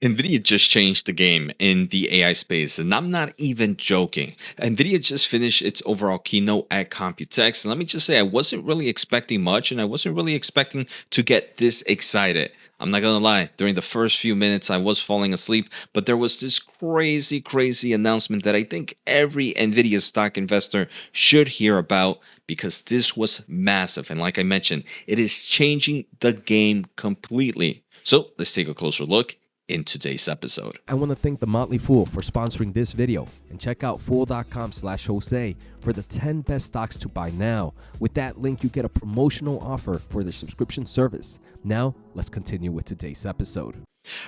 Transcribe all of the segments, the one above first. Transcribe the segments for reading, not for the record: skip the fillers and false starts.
NVIDIA just changed the game in the AI space, and I'm not even joking. NVIDIA just finished its overall keynote at Computex, and let me just say, I wasn't really expecting much, and I wasn't really expecting to get this excited. I'm not gonna lie, during the first few minutes, I was falling asleep, but there was this crazy announcement that I think every NVIDIA stock investor should hear about because this was massive. And like I mentioned, it is changing the game completely. So let's take a closer look in today's episode. I want to thank the Motley Fool for sponsoring this video, and check out fool.com/Jose for the 10 best stocks to buy now. With that link, you get a promotional offer for their subscription service. Now, let's continue with today's episode.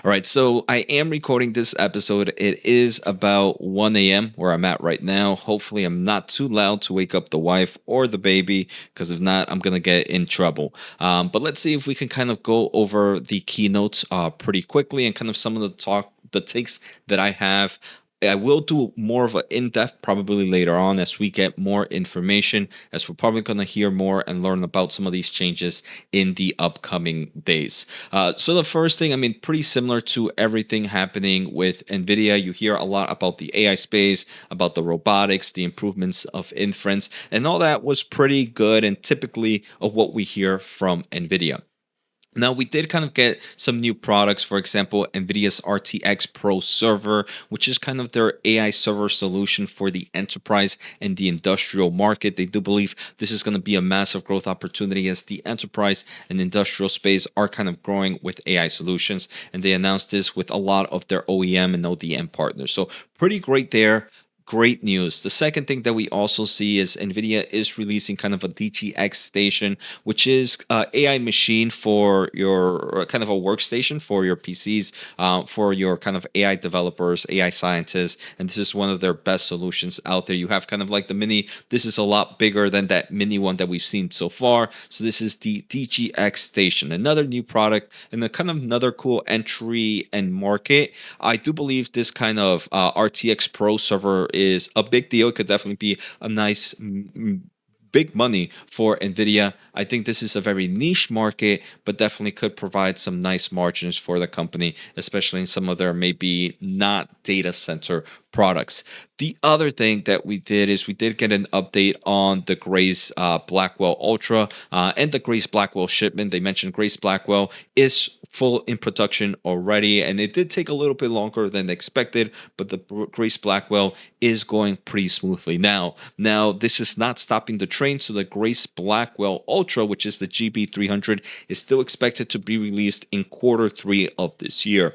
All right, so I am recording this episode. It is about 1 a.m. where I'm at right now. Hopefully, I'm not too loud to wake up the wife or the baby, because if not, I'm going to get in trouble. But let's see if we can kind of go over the keynotes pretty quickly and kind of some of the takes that I have. I will do more of an in-depth probably later on as we get more information, as we're probably going to hear more and learn about some of these changes in the upcoming days. So the first thing, I mean, pretty similar to everything happening with NVIDIA. You hear a lot about the AI space, about the robotics, the improvements of inference, and all that was pretty good and typically of what we hear from NVIDIA. Now, we did kind of get some new products, for example, NVIDIA's RTX Pro server, which is kind of their AI server solution for the enterprise and the industrial market. They do believe this is going to be a massive growth opportunity as the enterprise and industrial space are kind of growing with AI solutions. And they announced this with a lot of their OEM and ODM partners. So pretty great there. Great news. The second thing that we also see is NVIDIA is releasing kind of a DGX station, which is AI machine for your kind of a workstation for your PCs, for your kind of AI developers, AI scientists. And this is one of their best solutions out there. You have kind of like the mini. This is a lot bigger than that mini one that we've seen so far. So this is the DGX station, another new product and a kind of another cool entry and market. I do believe this kind of RTX Pro server is a big deal. It could definitely be a nice big money for Nvidia. I think this is a very niche market, but definitely could provide some nice margins for the company, especially in some of their maybe not data center products. The other thing that we did is we did get an update on the Grace Blackwell Ultra and the Grace Blackwell shipment. They mentioned Grace Blackwell is full in production already, and it did take a little bit longer than expected, but the Grace Blackwell is going pretty smoothly now. Now, this is not stopping the train, so the Grace Blackwell Ultra, which is the GB300, is still expected to be released in Q3 of this year.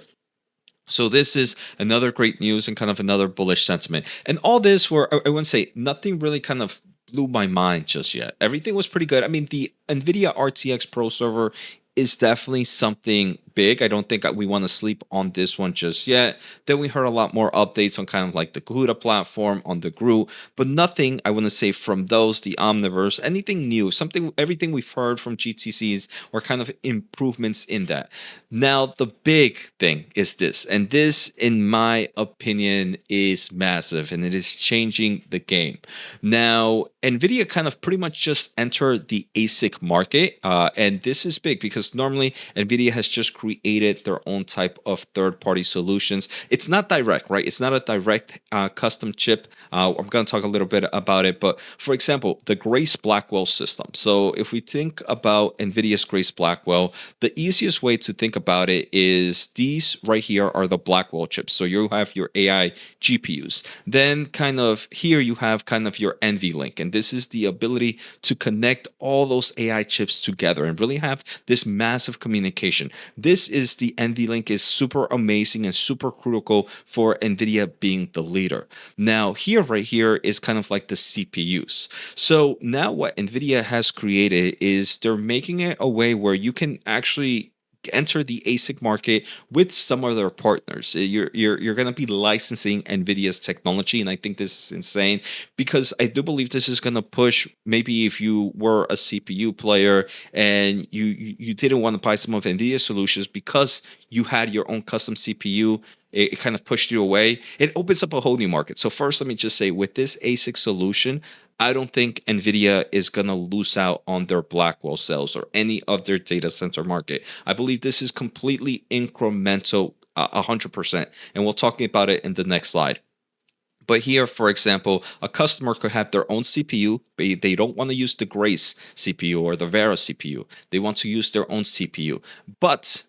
So this is another great news and kind of another bullish sentiment. And all this were, I wouldn't say nothing really kind of blew my mind just yet. Everything was pretty good. I mean, the NVIDIA RTX Pro server is definitely something big. I don't think we want to sleep on this one just yet. Then we heard a lot more updates on kind of like the CUDA platform, on the GRU, but nothing I want to say from those, the Omniverse, anything new, everything we've heard from GTCs or kind of improvements in that. Now, the big thing is this, and this, in my opinion, is massive, and it is changing the game. Now, NVIDIA kind of pretty much just entered the ASIC market, and this is big because normally NVIDIA has just created their own type of third-party solutions. It's not direct, right? It's not a direct custom chip. I'm going to talk a little bit about it, but for example, the Grace Blackwell system. So if we think about NVIDIA's Grace Blackwell, the easiest way to think about it is these right here are the Blackwell chips. So you have your AI GPUs. Then kind of here you have kind of your NVLINK, and this is the ability to connect all those AI chips together and really have this massive communication. This is the NVLink is super amazing and super critical for NVIDIA being the leader. Now here, right here is kind of like the CPUs. So now what NVIDIA has created is they're making it a way where you can actually enter the ASIC market with some of their partners. You're going to be licensing NVIDIA's technology, and I think this is insane because I do believe this is going to push. Maybe if you were a CPU player and you didn't want to buy some of NVIDIA solutions because you had your own custom CPU, it kind of pushed you away. It opens up a whole new market. So first, let me just say, with this ASIC solution, I don't think NVIDIA is going to lose out on their Blackwell sales or any of their data center market. I believe this is completely incremental 100%. And we'll talk about it in the next slide. But here, for example, a customer could have their own CPU. They don't want to use the Grace CPU or the Vera CPU. They want to use their own CPU. But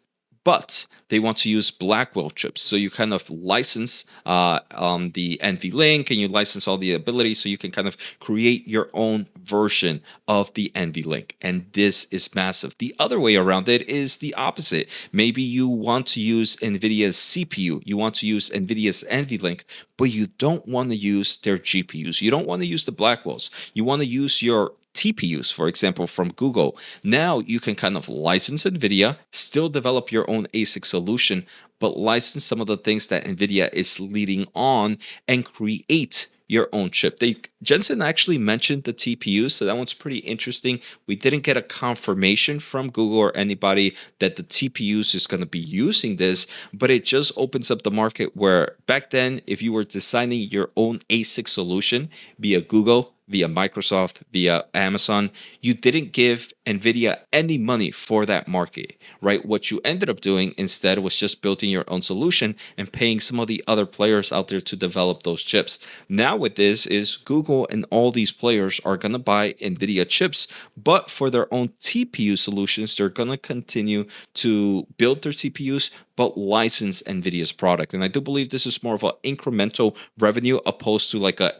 they want to use Blackwell chips. So you kind of license the NVLink, and you license all the abilities, so you can kind of create your own version of the NVLink. And this is massive. The other way around it is the opposite. Maybe you want to use Nvidia's CPU. You want to use Nvidia's NVLink, but you don't want to use their GPUs. You don't want to use the Blackwells. You want to use your TPUs, for example, from Google. Now you can kind of license NVIDIA, still develop your own ASIC solution, but license some of the things that NVIDIA is leading on and create your own chip. Jensen actually mentioned the TPUs, so that one's pretty interesting. We didn't get a confirmation from Google or anybody that the TPUs is going to be using this, but it just opens up the market where back then, if you were designing your own ASIC solution via Google, via Microsoft, via Amazon, you didn't give NVIDIA any money for that market, right? What you ended up doing instead was just building your own solution and paying some of the other players out there to develop those chips. Now with this is Google and all these players are going to buy NVIDIA chips, but for their own TPU solutions, they're going to continue to build their TPUs, but license NVIDIA's product. And I do believe this is more of an incremental revenue opposed to like a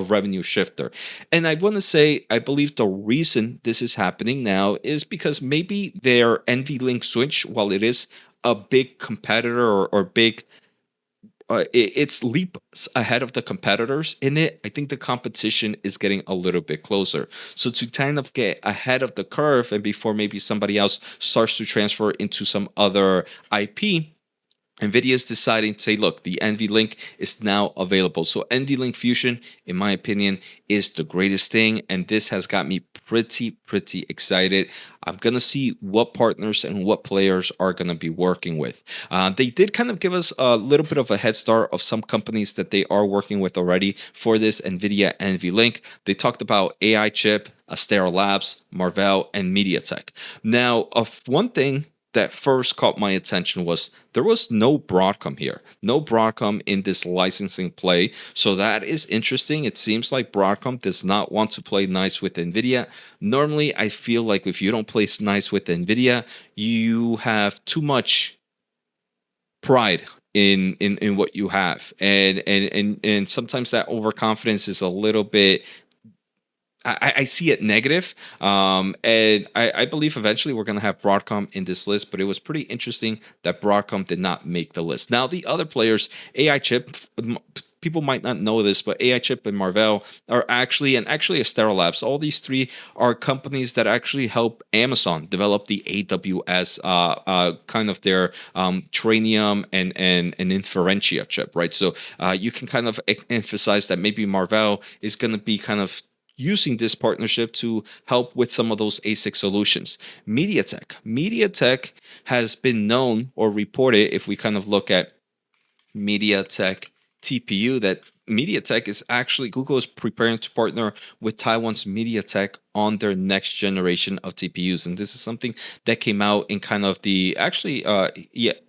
revenue shifter. And I want to say, I believe the reason this is happening now is because maybe their NVLink switch, while it is a big competitor or big, it's leaps ahead of the competitors in it. I think the competition is getting a little bit closer. So to kind of get ahead of the curve and before maybe somebody else starts to transfer into some other IP, NVIDIA is deciding to say, look, the NVLink is now available. So NVLink Fusion, in my opinion, is the greatest thing. And this has got me pretty excited. I'm going to see what partners and what players are going to be working with. They did kind of give us a little bit of a head start of some companies that they are working with already for this NVIDIA NVLink. They talked about AI Chip, Astera Labs, Marvell, and MediaTek. Now, of one thing that first caught my attention was there was no Broadcom here, no Broadcom in this licensing play. So that is interesting. It seems like Broadcom does not want to play nice with NVIDIA. Normally, I feel like if you don't play nice with NVIDIA, you have too much pride in what you have. And sometimes that overconfidence is a little bit, I see it negative, and I believe eventually we're going to have Broadcom in this list, but it was pretty interesting that Broadcom did not make the list. Now, the other players, AI Chip, people might not know this, but AI Chip and Marvell are actually Astera Labs. All these three are companies that actually help Amazon develop the AWS kind of their Trainium and Inferentia chip, right? So you can kind of emphasize that maybe Marvell is going to be kind of using this partnership to help with some of those ASIC solutions. MediaTek has been known or reported, if we kind of look at MediaTek TPU, that MediaTek is actually, Google is preparing to partner with Taiwan's MediaTek on their next generation of TPUs. And this is something that came out in kind of the,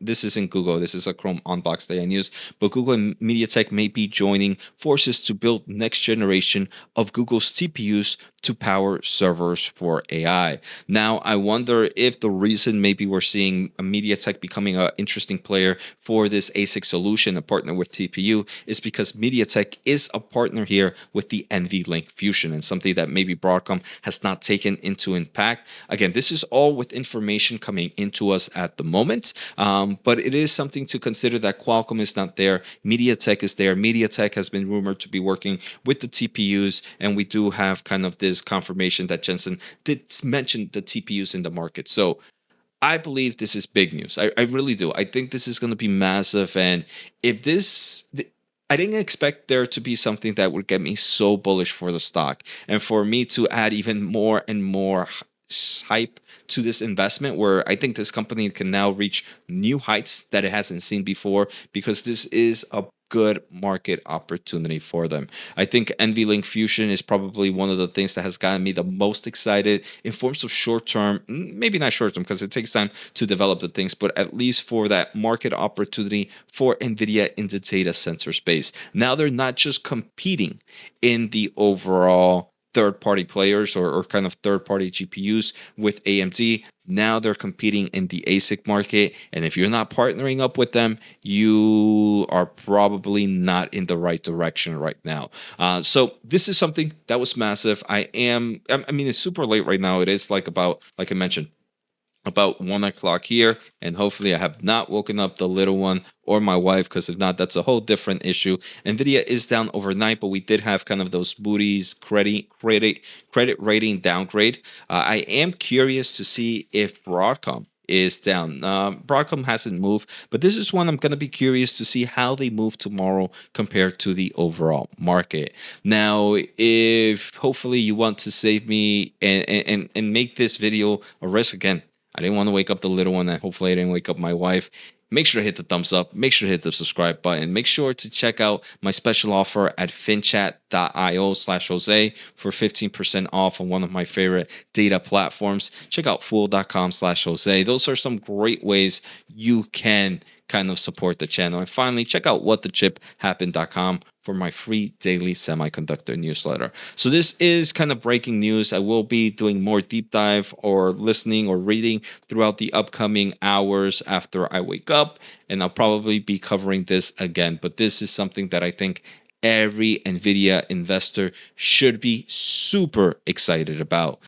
this is in Google. This is a Chrome Unbox that I use. But Google and MediaTek may be joining forces to build next generation of Google's TPUs to power servers for AI. Now, I wonder if the reason maybe we're seeing a MediaTek becoming an interesting player for this ASIC solution, a partner with TPU, is because MediaTek is a partner here with the NVLink Fusion, and something that maybe Broadcom has not taken into impact. Again, this is all with information coming into us at the moment, but it is something to consider that Qualcomm is not there. MediaTek is there. MediaTek has been rumored to be working with the TPUs, and we do have kind of this confirmation that Jensen did mention the TPUs in the market. So I believe this is big news. I really do. I think this is going to be massive. And if this, I didn't expect there to be something that would get me so bullish for the stock and for me to add even more and more hype to this investment, where I think this company can now reach new heights that it hasn't seen before, because this is a good market opportunity for them. I think NVLINK Fusion is probably one of the things that has gotten me the most excited in forms of short term, maybe not short term because it takes time to develop the things, but at least for that market opportunity for Nvidia in the data center space. Now they're not just competing in the overall third-party players or kind of third-party GPUs with AMD. Now they're competing in the ASIC market, and if you're not partnering up with them, you are probably not in the right direction right now. So this is something that was massive. I mean, it's super late right now. It is like I mentioned, about 1 o'clock here, and hopefully I have not woken up the little one or my wife, because if not, that's a whole different issue. Nvidia is down overnight, but we did have kind of those Moody's credit rating downgrade. I am curious to see if Broadcom is down. Broadcom hasn't moved, but this is one I'm going to be curious to see how they move tomorrow compared to the overall market. Now, if hopefully you want to save me and make this video a risk again, I didn't want to wake up the little one, and hopefully I didn't wake up my wife. Make sure to hit the thumbs up. Make sure to hit the subscribe button. Make sure to check out my special offer at finchat.io/Jose for 15% off on one of my favorite data platforms. Check out fool.com/Jose. Those are some great ways you can kind of support the channel. And finally, check out whatthechiphappened.com for my free daily semiconductor newsletter. So this is kind of breaking news. I will be doing more deep dive or listening or reading throughout the upcoming hours after I wake up, and I'll probably be covering this again. But this is something that I think every Nvidia investor should be super excited about.